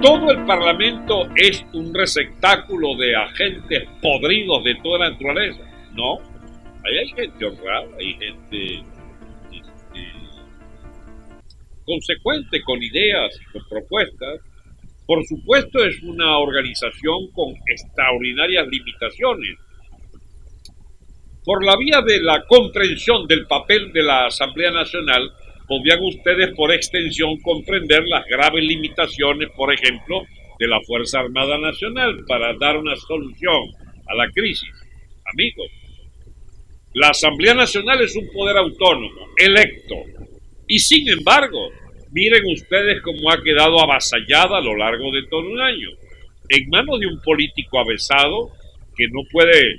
todo el Parlamento es un receptáculo de agentes podridos de toda la naturaleza. No, ahí hay gente honrada, hay gente consecuente con ideas y con propuestas. Por supuesto es una organización con extraordinarias limitaciones. Por la vía de la comprensión del papel de la Asamblea Nacional, podrían ustedes por extensión comprender las graves limitaciones, por ejemplo, de la Fuerza Armada Nacional para dar una solución a la crisis. Amigos, la Asamblea Nacional es un poder autónomo, electo, y sin embargo, miren ustedes cómo ha quedado avasallada a lo largo de todo un año, en manos de un político avesado que no puede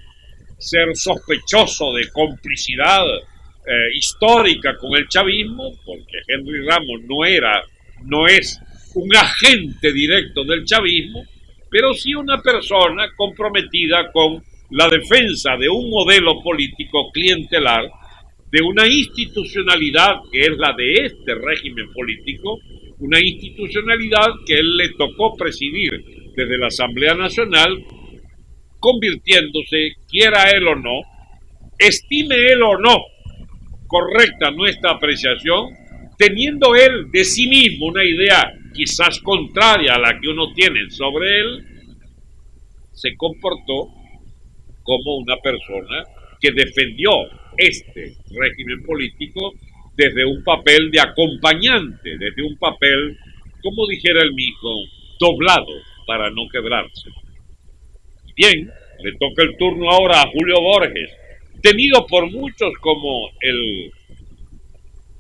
ser sospechoso de complicidad histórica con el chavismo, porque Henry Ramos no es un agente directo del chavismo, pero sí una persona comprometida con la defensa de un modelo político clientelar, de una institucionalidad que es la de este régimen político, una institucionalidad que él le tocó presidir desde la Asamblea Nacional, convirtiéndose, quiera él o no, estime él o no correcta nuestra apreciación, teniendo él de sí mismo una idea quizás contraria a la que uno tiene sobre él, se comportó como una persona que defendió este régimen político desde un papel de acompañante, desde un papel, como dijera el mismo, doblado para no quebrarse. Bien, le toca el turno ahora a Julio Borges, tenido por muchos como el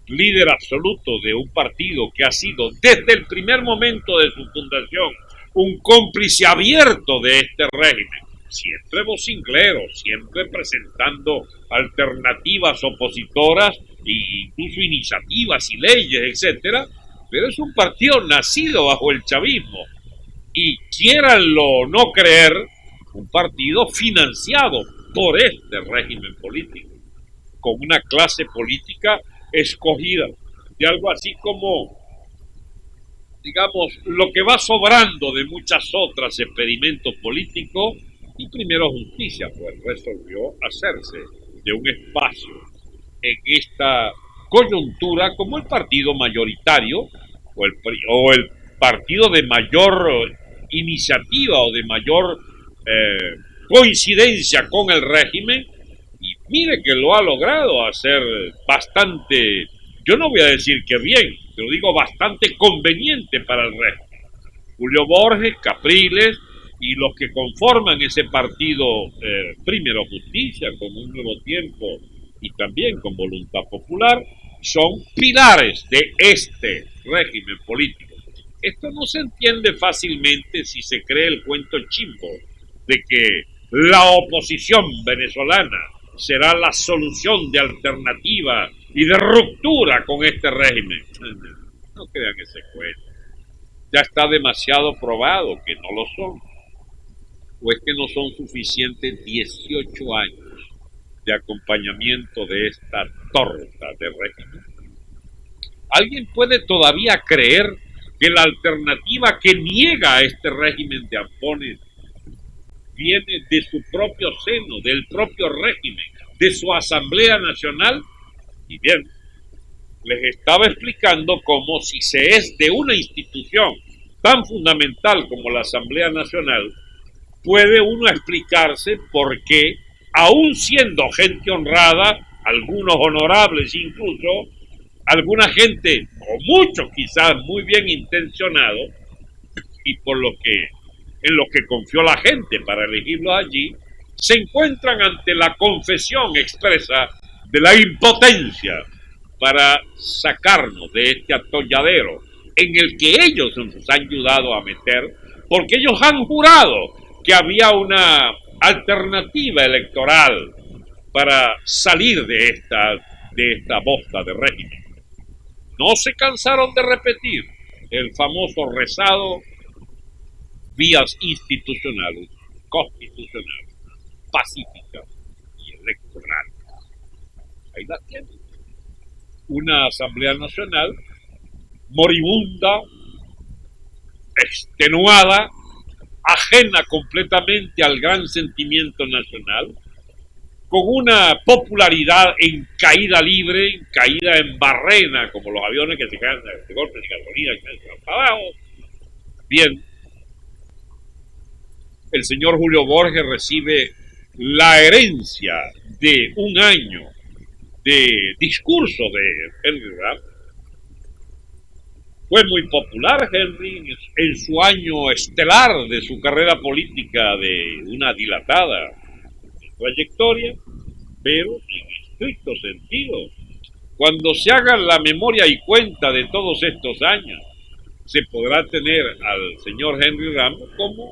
líder absoluto de un partido que ha sido desde el primer momento de su fundación un cómplice abierto de este régimen, siempre vocinglero, siempre presentando alternativas opositoras e incluso iniciativas y leyes, etcétera, pero es un partido nacido bajo el chavismo y quieranlo o no creer, un partido financiado por este régimen político, con una clase política escogida de algo así como, digamos, lo que va sobrando de muchas otras experimentos políticos, y Primero Justicia pues resolvió hacerse de un espacio en esta coyuntura como el partido mayoritario o el partido de mayor iniciativa o de mayor coincidencia con el régimen, y mire que lo ha logrado hacer bastante, yo no voy a decir que bien, pero digo bastante conveniente para el régimen. Julio Borges, Capriles y los que conforman ese partido Primero Justicia, con un nuevo tiempo y también con Voluntad Popular, son pilares de este régimen político. Esto no se entiende fácilmente si se cree el cuento chimbo de que la oposición venezolana será la solución de alternativa y de ruptura con este régimen. No crean ese cuento. Ya está demasiado probado que no lo son. ¿O es que no son suficientes 18 años de acompañamiento de esta torta de régimen? ¿Alguien puede todavía creer que la alternativa que niega a este régimen de ampones viene de su propio seno, del propio régimen, de su Asamblea Nacional? Y bien, les estaba explicando cómo si se es de una institución tan fundamental como la Asamblea Nacional, puede uno explicarse por qué, aún siendo gente honrada, algunos honorables incluso, alguna gente, o muchos quizás muy bien intencionados, y por lo que en lo que confió la gente para elegirlos allí, se encuentran ante la confesión expresa de la impotencia para sacarnos de este atolladero en el que ellos nos han ayudado a meter, porque ellos han jurado que había una alternativa electoral para salir de esta bosta de régimen. No se cansaron de repetir el famoso rezado: vías institucionales, constitucionales, pacíficas y electorales. Ahí la tienen. Una Asamblea Nacional moribunda, extenuada, ajena completamente al gran sentimiento nacional, con una popularidad en caída libre, en caída en barrena, como los aviones que se caen de golpe de gasolina, que se van para abajo. Bien, el señor Julio Borges recibe la herencia de un año de discurso de Henry Ram. Fue muy popular Henry en su año estelar de su carrera política de una dilatada trayectoria, pero en estricto sentido, cuando se haga la memoria y cuenta de todos estos años, se podrá tener al señor Henry Ram como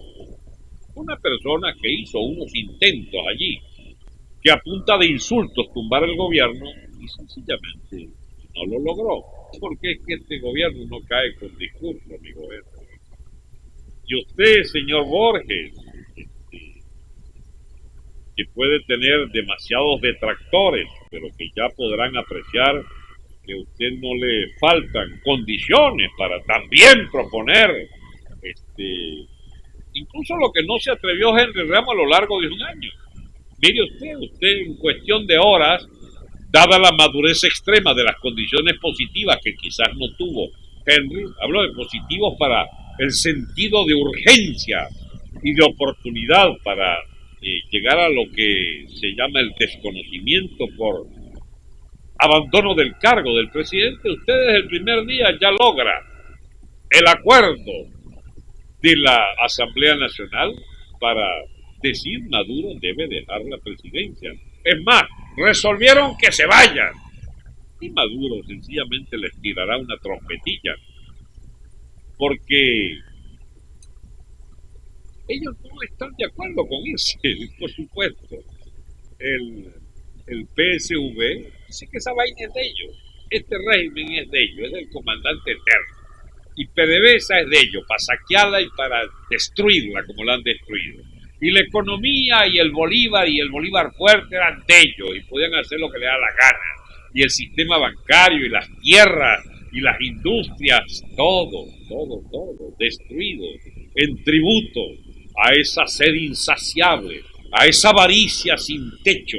una persona que hizo unos intentos allí, que a punta de insultos tumbar el gobierno y sencillamente no lo logró, porque es que este gobierno no cae con discurso, amigo. Y usted, señor Borges, que puede tener demasiados detractores, pero que ya podrán apreciar que a usted no le faltan condiciones para también proponer incluso lo que no se atrevió Henry Ram a lo largo de un año. Mire usted en cuestión de horas, dada la madurez extrema de las condiciones positivas que quizás no tuvo Henry, hablo de positivos para el sentido de urgencia y de oportunidad para llegar a lo que se llama el desconocimiento por abandono del cargo del presidente. Usted desde el primer día ya logra el acuerdo de la Asamblea Nacional para decir Maduro debe dejar la presidencia. Es más, resolvieron que se vayan. Y Maduro sencillamente les tirará una trompetilla. Porque ellos no están de acuerdo con eso, por supuesto. El PSV dice que esa vaina es de ellos. Este régimen es de ellos, es del comandante eterno. Y PDVSA es de ellos, para saquearla y para destruirla como la han destruido. Y la economía y el Bolívar fuerte eran de ellos y podían hacer lo que les da la gana. Y el sistema bancario y las tierras y las industrias, todo destruido en tributo a esa sed insaciable, a esa avaricia sin techo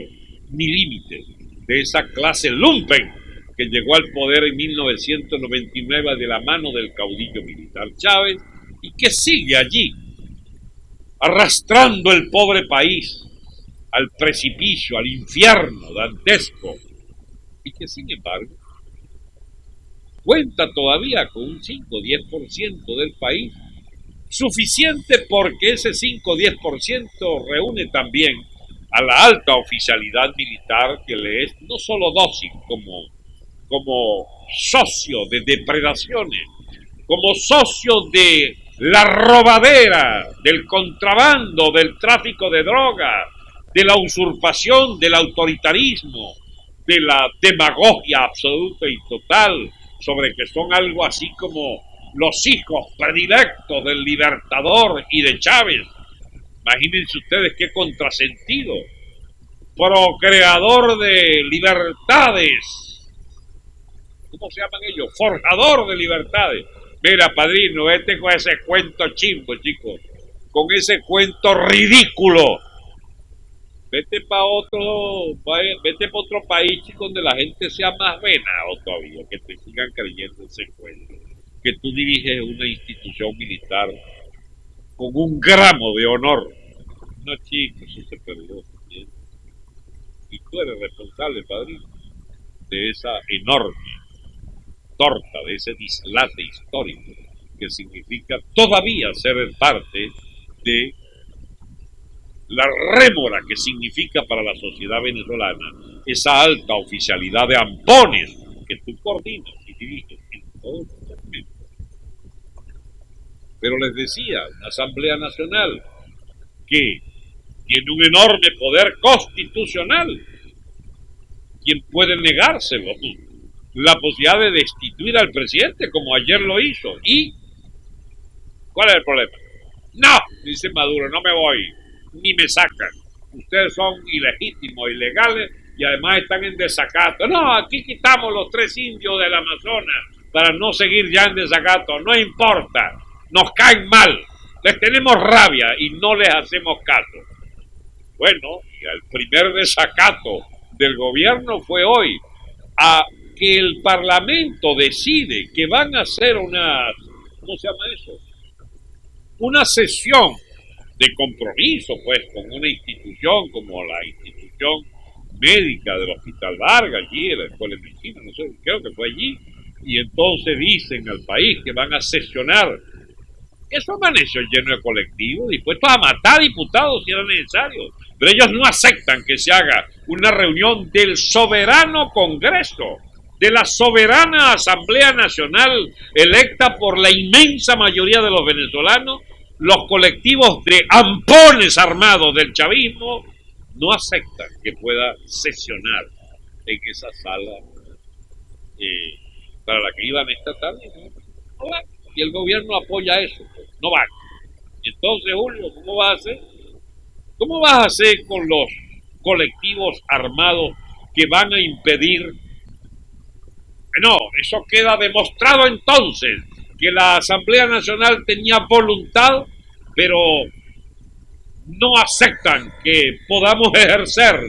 ni límites de esa clase lumpen que llegó al poder en 1999 de la mano del caudillo militar Chávez y que sigue allí, arrastrando el pobre país al precipicio, al infierno dantesco, y que sin embargo cuenta todavía con un 5-10% del país, suficiente porque ese 5-10% reúne también a la alta oficialidad militar que le es no solo dócil como socio de depredaciones, como socio de la robadera, del contrabando, del tráfico de drogas, de la usurpación, del autoritarismo, de la demagogia absoluta y total, sobre que son algo así como los hijos predilectos del Libertador y de Chávez. Imagínense ustedes qué contrasentido. Procreador de libertades. ¿Cómo se llaman ellos? Forjador de libertades. Mira, padrino, vete con ese cuento chimbo, chicos. Con ese cuento ridículo. Vete para otro país, chico, donde la gente sea más venado todavía, que te sigan creyendo ese cuento. Que tú diriges una institución militar con un gramo de honor. No, chicos, eso se perdió. Y tú eres responsable, padrino, de esa enorme torta, de ese dislate histórico que significa todavía ser parte de la rémora que significa para la sociedad venezolana esa alta oficialidad de ampones que tú coordinas y diriges en todo momento. Pero les decía, una Asamblea Nacional que tiene un enorme poder constitucional. ¿Quién puede negárselo? La posibilidad de destituir al presidente como ayer lo hizo. ¿Y cuál es el problema? No, dice Maduro, no me voy, ni me sacan. Ustedes son ilegítimos, ilegales y además están en desacato. No, aquí quitamos los 3 indios del Amazonas para no seguir ya en desacato. No importa. nos caen mal, les tenemos rabia y no les hacemos caso. Bueno, y el primer desacato del gobierno fue hoy, a que el Parlamento decide que van a hacer una, ¿cómo se llama eso? Una sesión de compromiso, pues, con una institución como la institución médica del Hospital Vargas, allí, la Escuela de Medicina, no sé, creo que fue allí, y entonces dicen al país que van a sesionar. Eso amaneció lleno de colectivos dispuestos a matar diputados si era necesario, pero ellos no aceptan que se haga una reunión del soberano Congreso, de la soberana Asamblea Nacional electa por la inmensa mayoría de los venezolanos. Los colectivos de ampones armados del chavismo no aceptan que pueda sesionar en esa sala para la que iban esta tarde. No van. Y el gobierno apoya eso, pues, no van. Entonces, Julio, ¿cómo vas a hacer? ¿Cómo vas a hacer con los colectivos armados que van a impedir? No, eso queda demostrado entonces, que la Asamblea Nacional tenía voluntad, pero no aceptan que podamos ejercer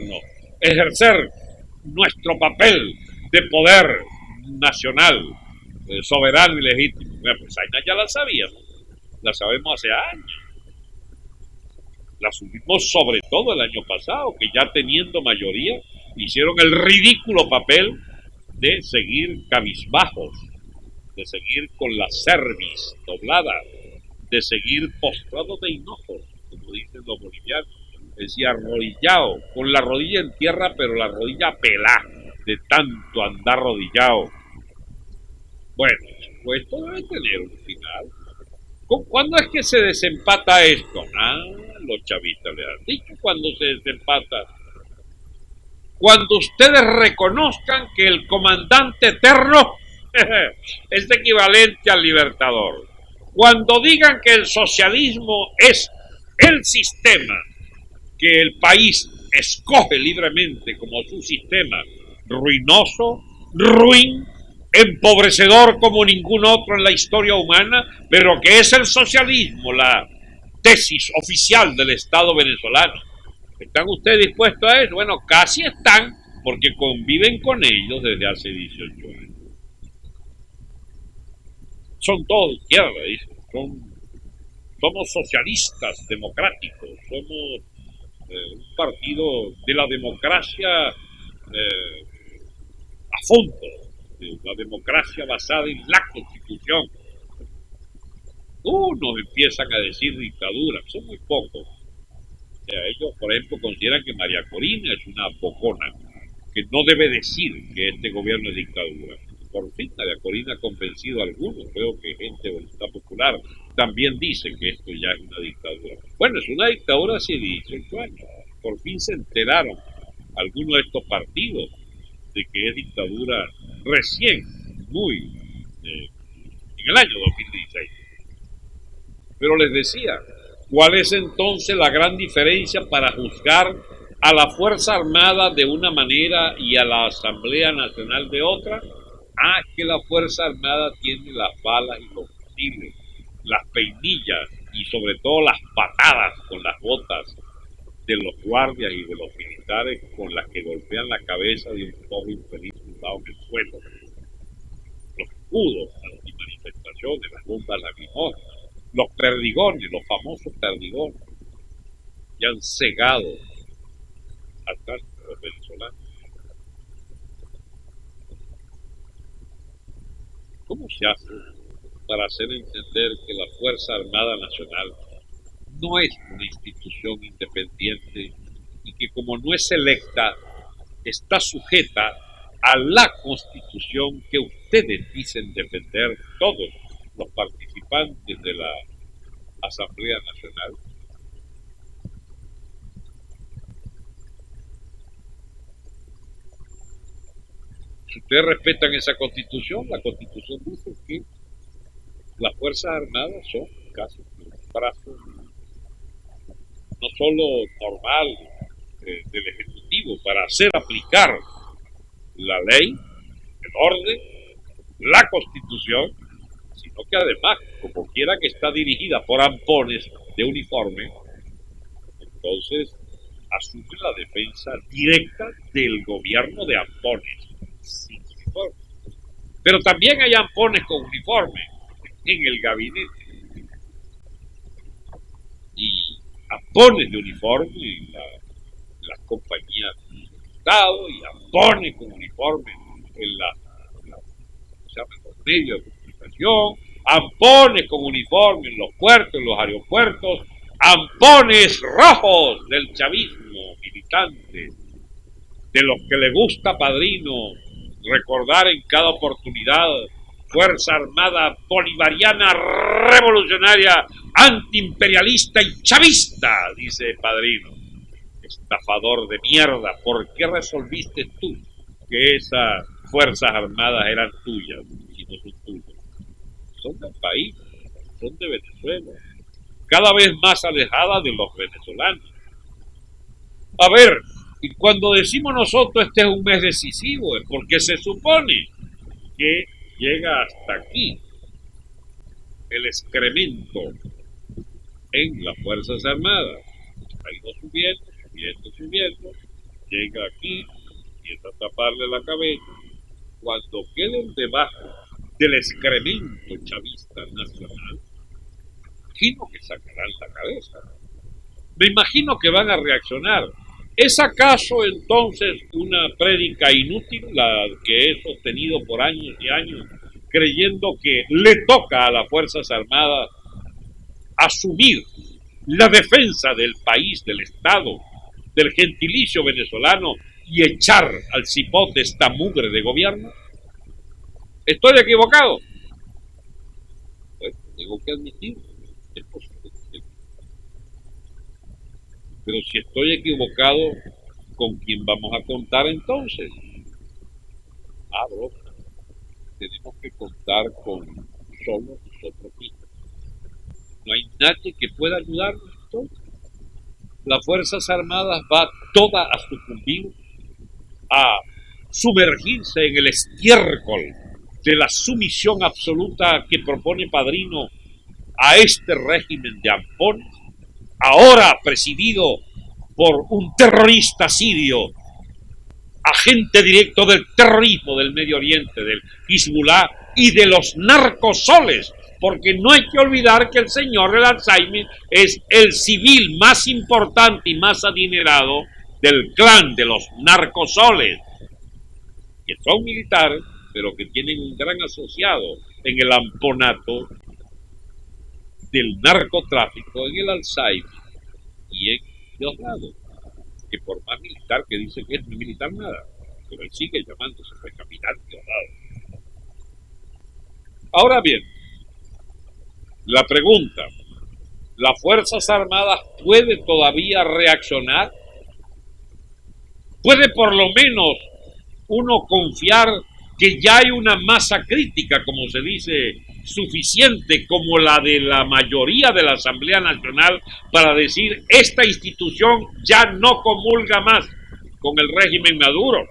nuestro papel de poder nacional, soberano y legítimo. Bueno, pues ya la sabíamos, la sabemos hace años. La subimos sobre todo el año pasado, que ya teniendo mayoría, hicieron el ridículo papel de seguir cabizbajos, de seguir con la cerviz doblada, de seguir postrados de hinojos, como dicen los bolivianos, decía arrodillado, con la rodilla en tierra, pero la rodilla pelá, de tanto andar arrodillado. Bueno, pues esto debe tener un final. ¿Cuándo es que se desempata esto? Los chavistas le han dicho cuando se desempata. Cuando ustedes reconozcan que el comandante eterno es equivalente al libertador. Cuando digan que el socialismo es el sistema que el país escoge libremente como su sistema, ruinoso, ruin, empobrecedor como ningún otro en la historia humana, pero que es el socialismo, la tesis oficial del Estado venezolano. ¿Están ustedes dispuestos a eso? Bueno, casi están, porque conviven con ellos desde hace 18 años. Son todos izquierda, dicen. Somos socialistas democráticos, somos un partido de la democracia a fondo, la democracia basada en la Constitución. Unos empiezan a decir dictadura, son muy pocos. O sea, ellos, por ejemplo, consideran que María Corina es una bocona, que no debe decir que este gobierno es dictadura. Por fin, María Corina ha convencido a algunos, creo que gente de Voluntad Popular también dice que esto ya es una dictadura. Bueno, es una dictadura hace 18 años. Por fin se enteraron algunos de estos partidos de que es dictadura recién, en el año 2016. Pero les decía, ¿cuál es entonces la gran diferencia para juzgar a la Fuerza Armada de una manera y a la Asamblea Nacional de otra? Que la Fuerza Armada tiene las balas y los fusiles, las peinillas y sobre todo las patadas con las botas de los guardias y de los militares con las que golpean la cabeza de un pobre infeliz tumbado en el suelo. Los escudos antimanifestaciones, las bombas lacrimógenas, los perdigones, los famosos perdigones, que han cegado a tantos venezolanos. ¿Cómo se hace para hacer entender que la Fuerza Armada Nacional no es una institución independiente y que como no es electa, está sujeta a la Constitución que ustedes dicen defender todos los participantes de la Asamblea Nacional? Si ustedes respetan esa Constitución, la Constitución dice que las Fuerzas Armadas son casi un brazo no solo normal del Ejecutivo para hacer aplicar la ley, el orden, la Constitución, sino sino que además, como quiera que está dirigida por ampones de uniforme, entonces asume la defensa directa del gobierno de ampones sin uniforme. Pero también hay ampones con uniforme en el gabinete y ampones de uniforme en las compañías de Estado y ampones con uniforme en los medios de comunicación, ampones con uniforme en los puertos, en los aeropuertos, ampones rojos del chavismo militante, de los que le gusta, Padrino, recordar en cada oportunidad Fuerza Armada Bolivariana Revolucionaria Antiimperialista y Chavista, dice Padrino. Estafador de mierda, ¿por qué resolviste tú que esas Fuerzas Armadas eran tuyas si no son tuyas? Son del país, son de Venezuela, cada vez más alejadas de los venezolanos. A ver, y cuando decimos nosotros este es un mes decisivo, es porque se supone que llega hasta aquí el excremento en las Fuerzas Armadas. Ha ido subiendo, llega aquí, empieza a taparle la cabeza. Cuando queden debajo del excremento chavista nacional, imagino que sacarán la cabeza. Me imagino que van a reaccionar. ¿Es acaso entonces una prédica inútil la que he sostenido por años y años, creyendo que le toca a las Fuerzas Armadas asumir la defensa del país, del Estado, del gentilicio venezolano y echar al cipote esta mugre de gobierno? ¿Estoy equivocado? Pues tengo que admitir, es posible. Pero si estoy equivocado, ¿con quién vamos a contar entonces? Bro, tenemos que contar con solo nosotros mismos. No hay nadie que pueda ayudarnos entonces. Las Fuerzas Armadas va toda a sucumbir, a sumergirse en el estiércol de la sumisión absoluta que propone Padrino a este régimen de ampones, ahora presidido por un terrorista sirio, agente directo del terrorismo del Medio Oriente, del Hezbollah y de los narcosoles, porque no hay que olvidar que el señor El Alzheimer es el civil más importante y más adinerado del clan de los narcosoles, que son militares, pero que tienen un gran asociado en el amponato del narcotráfico, en el Alzheimer y en Diosdado, que por más militar que dice que es, no es militar nada, pero él sigue llamándose capitán Diosdado. Ahora bien, la pregunta, ¿las Fuerzas Armadas puede todavía reaccionar? ¿Puede por lo menos uno confiar que ya hay una masa crítica, como se dice, suficiente como la de la mayoría de la Asamblea Nacional para decir esta institución ya no comulga más con el régimen Maduro?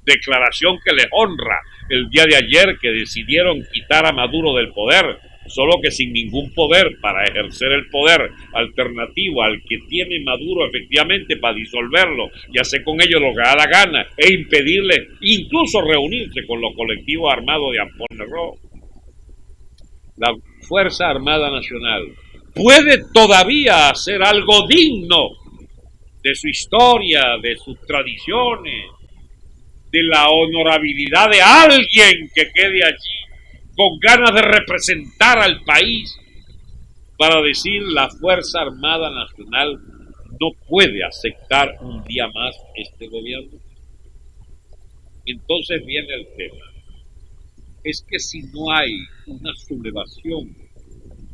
Declaración que le honra el día de ayer, que decidieron quitar a Maduro del poder, solo que sin ningún poder para ejercer el poder alternativo al que tiene Maduro efectivamente para disolverlo y hacer con ellos lo que da la gana e impedirle incluso reunirse con los colectivos armados de Ampones Rojo. La Fuerza Armada Nacional puede todavía hacer algo digno de su historia, de sus tradiciones, de la honorabilidad de alguien que quede allí con ganas de representar al país, para decir la Fuerza Armada Nacional no puede aceptar un día más este gobierno. Entonces viene el tema. Es que si no hay una sublevación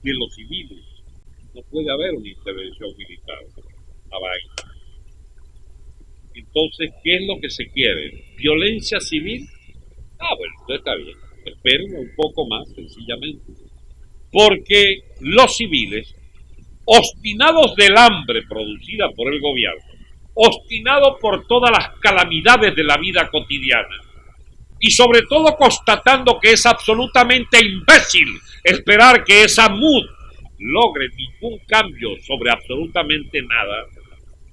de los civiles, no puede haber una intervención militar. Entonces, ¿qué es lo que se quiere? ¿Violencia civil? Bueno, entonces está bien. Esperen un poco más, sencillamente. Porque los civiles, obstinados del hambre producida por el gobierno, obstinados por todas las calamidades de la vida cotidiana, y sobre todo constatando que es absolutamente imbécil esperar que esa MUD logre ningún cambio sobre absolutamente nada,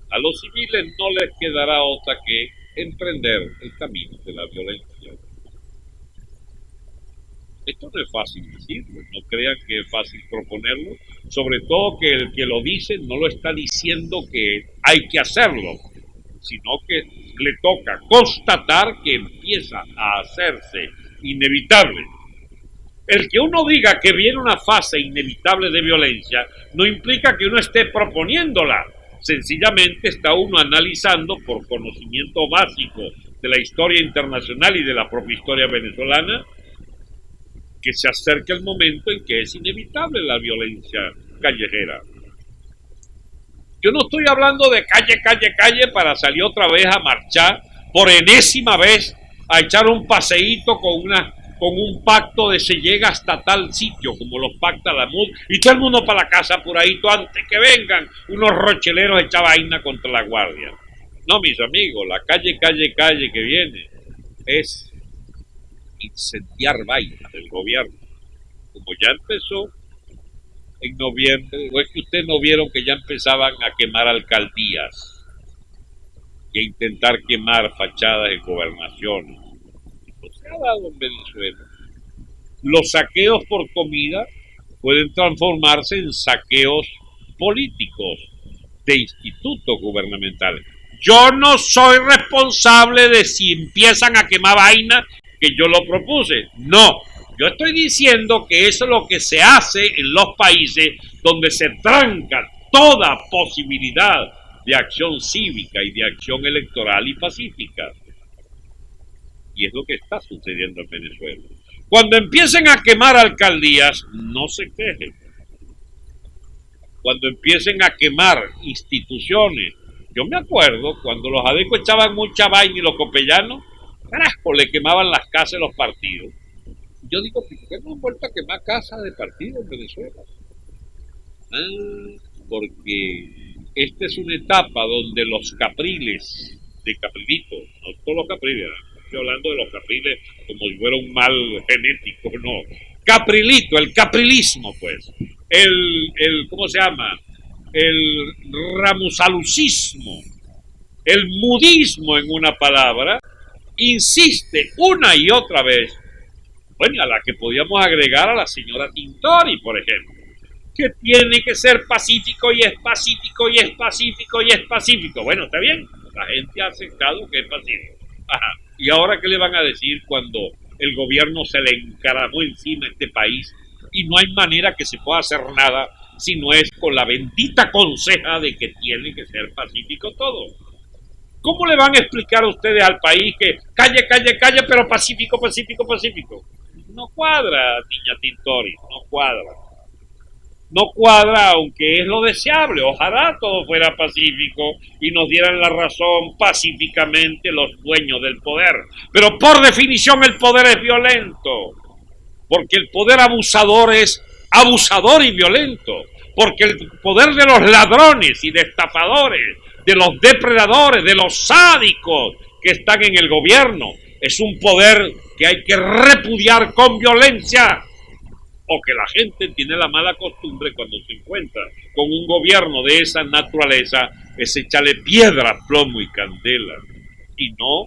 a los civiles no les quedará otra que emprender el camino de la violencia. Esto no es fácil decirlo, no crean que es fácil proponerlo, sobre todo que el que lo dice no lo está diciendo que hay que hacerlo, sino que le toca constatar que empieza a hacerse inevitable. El que uno diga que viene una fase inevitable de violencia no implica que uno esté proponiéndola, sencillamente está uno analizando por conocimiento básico de la historia internacional y de la propia historia venezolana que se acerca el momento en que es inevitable la violencia callejera. Yo no estoy hablando de calle para salir otra vez a marchar por enésima vez a echar un paseíto con un pacto de se llega hasta tal sitio como los pacta la MUD y todo el mundo para la casa apuradito antes que vengan unos rocheleros echar vaina contra la guardia. No, mis amigos, la calle que viene es incendiar vaina del gobierno, como ya empezó en noviembre. ¿O es que ustedes no vieron que ya empezaban a quemar alcaldías y a intentar quemar fachadas de gobernaciones? Eso se ha dado en Venezuela. Los saqueos por comida pueden transformarse en saqueos políticos de institutos gubernamentales. Yo no soy responsable de si empiezan a quemar vaina que yo lo propuse. No, yo estoy diciendo que eso es lo que se hace en los países donde se tranca toda posibilidad de acción cívica y de acción electoral y pacífica. Y es lo que está sucediendo en Venezuela. Cuando empiecen a quemar alcaldías, no se quejen. Cuando empiecen a quemar instituciones, yo me acuerdo cuando los adecos echaban mucha vaina y los copellanos, carajo, le quemaban las casas de los partidos. Yo digo, ¿por qué no han vuelto a quemar casas de partidos en Venezuela? Porque esta es una etapa donde los capriles de Caprilito, no todos los capriles, estoy hablando de los capriles como si fuera un mal genético, no. Caprilito, el caprilismo, pues. ¿Cómo se llama? El ramusalucismo, el mudismo en una palabra, insiste una y otra vez, bueno, a la que podíamos agregar a la señora Tintori, por ejemplo, que tiene que ser pacífico y es pacífico y es pacífico y es pacífico. Bueno, está bien, la gente ha aceptado que es pacífico. Ajá. ¿Y ahora qué le van a decir cuando el gobierno se le encaramó encima a este país y no hay manera que se pueda hacer nada si no es con la bendita conseja de que tiene que ser pacífico todo? ¿Cómo le van a explicar a ustedes al país que calle, pero pacífico? No cuadra, niña Tintori, no cuadra. No cuadra, aunque es lo deseable. Ojalá todo fuera pacífico y nos dieran la razón pacíficamente los dueños del poder. Pero por definición el poder es violento. Porque el poder abusador es abusador y violento. Porque el poder de los ladrones y de estafadores, de los depredadores, de los sádicos que están en el gobierno, es un poder que hay que repudiar con violencia. O que la gente tiene la mala costumbre cuando se encuentra con un gobierno de esa naturaleza, es echarle piedra, plomo y candela, y no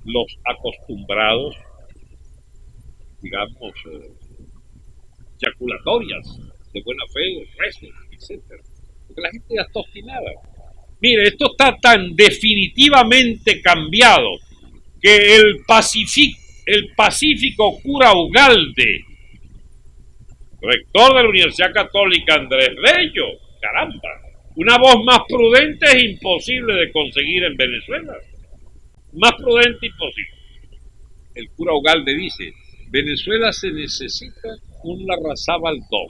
los acostumbrados, digamos, eyaculatorias de buena fe, rezos, etc. Porque la gente ya está obstinada. Mire, esto está tan definitivamente cambiado que el pacífico cura Ugalde, rector de la Universidad Católica Andrés Bello, caramba, una voz más prudente es imposible de conseguir en Venezuela. Más prudente imposible. El cura Ugalde dice, Venezuela se necesita un Larrazábal II.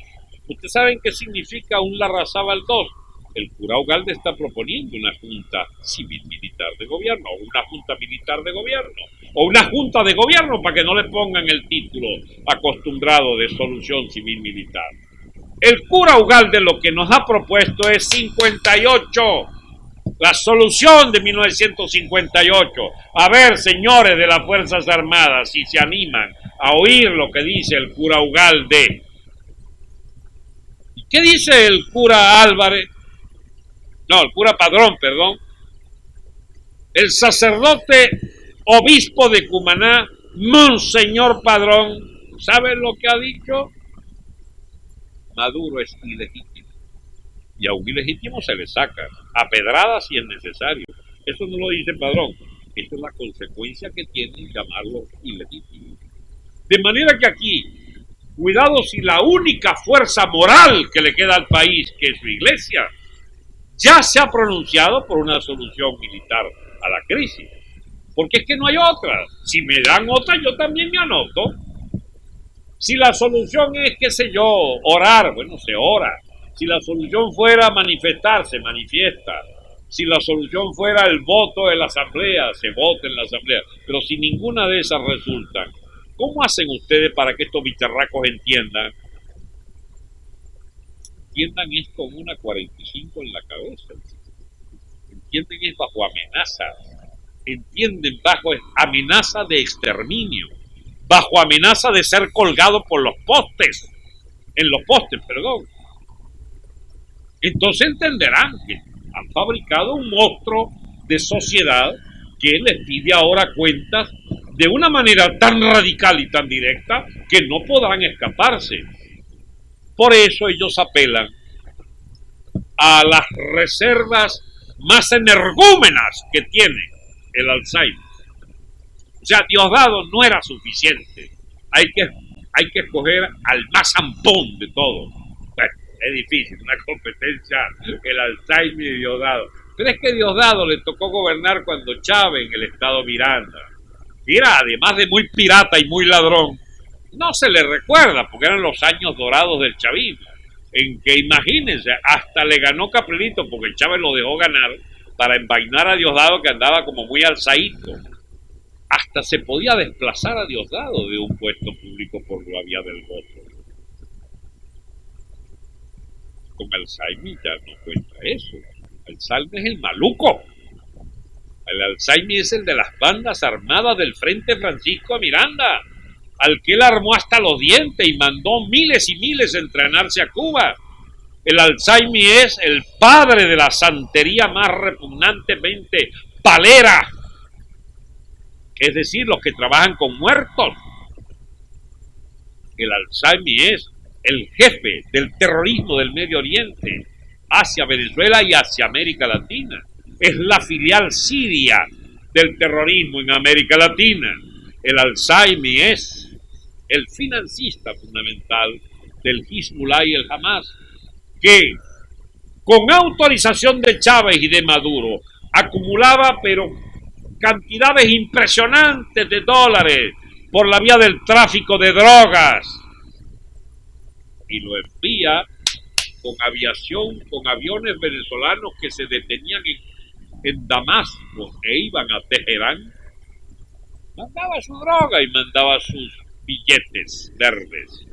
¿Ustedes saben qué significa un Larrazábal II? El cura Ugalde está proponiendo una junta civil-militar de gobierno, o una junta militar de gobierno, o una junta de gobierno para que no le pongan el título acostumbrado de solución civil-militar. El cura Ugalde lo que nos ha propuesto es 58 La solución de 1958. A ver, señores de las Fuerzas Armadas, si se animan a oír lo que dice el cura Ugalde. ¿Y qué dice el cura Álvarez? No, el cura Padrón, perdón. El sacerdote obispo de Cumaná, Monseñor Padrón, ¿saben lo que ha dicho? Maduro es ilegítimo. Y a un ilegítimo se le saca, a pedradas si es necesario. Eso no lo dice Padrón. Esta es la consecuencia que tiene llamarlo ilegítimo. De manera que aquí, cuidado si la única fuerza moral que le queda al país, que es su iglesia, ya se ha pronunciado por una solución militar a la crisis. Porque es que no hay otra. Si me dan otra, yo también me anoto. Si la solución es, qué sé yo, orar, bueno, se ora. Si la solución fuera manifestar, se manifiesta. Si la solución fuera el voto en la asamblea, se vota en la asamblea. Pero si ninguna de esas resulta, ¿cómo hacen ustedes para que estos bicharracos entiendan? Entiendan es con una 45 en la cabeza. Entienden es bajo amenaza. Entienden bajo amenaza de exterminio. Bajo amenaza de ser colgado por los postes. En los postes, perdón. Entonces entenderán que han fabricado un monstruo de sociedad que les pide ahora cuentas de una manera tan radical y tan directa que no podrán escaparse. Por eso ellos apelan a las reservas más energúmenas que tiene el Alzheimer. O sea, Diosdado no era suficiente. Hay que escoger al más zampón de todos. Bueno, es difícil, una competencia, el Alzheimer y Diosdado. Pero es que Diosdado le tocó gobernar cuando Chávez en el estado Miranda. Mira, además de muy pirata y muy ladrón, no se le recuerda porque eran los años dorados del chavismo, en que imagínense, hasta le ganó Caprilito porque Chávez lo dejó ganar para envainar a Diosdado que andaba como muy alzadito. Hasta se podía desplazar a Diosdado de un puesto público por la vía del voto. Con Alzheimer ya no cuenta eso. Alzheimer es el maluco. El Alzheimer es el de las bandas armadas del Frente Francisco Miranda, al que él armó hasta los dientes y mandó miles y miles a entrenarse a Cuba. El Alzheimer es el padre de la santería más repugnantemente palera, es decir, los que trabajan con muertos. El Alzheimer es el jefe del terrorismo del Medio Oriente, hacia Venezuela y hacia América Latina. Es la filial siria del terrorismo en América Latina. El Alzheimer es el financista fundamental del Hezbollah y el Hamas, que con autorización de Chávez y de Maduro acumulaba pero cantidades impresionantes de dólares por la vía del tráfico de drogas y lo envía con aviación, con aviones venezolanos que se detenían en Damasco e iban a Teherán. Mandaba su droga y mandaba sus billetes verdes.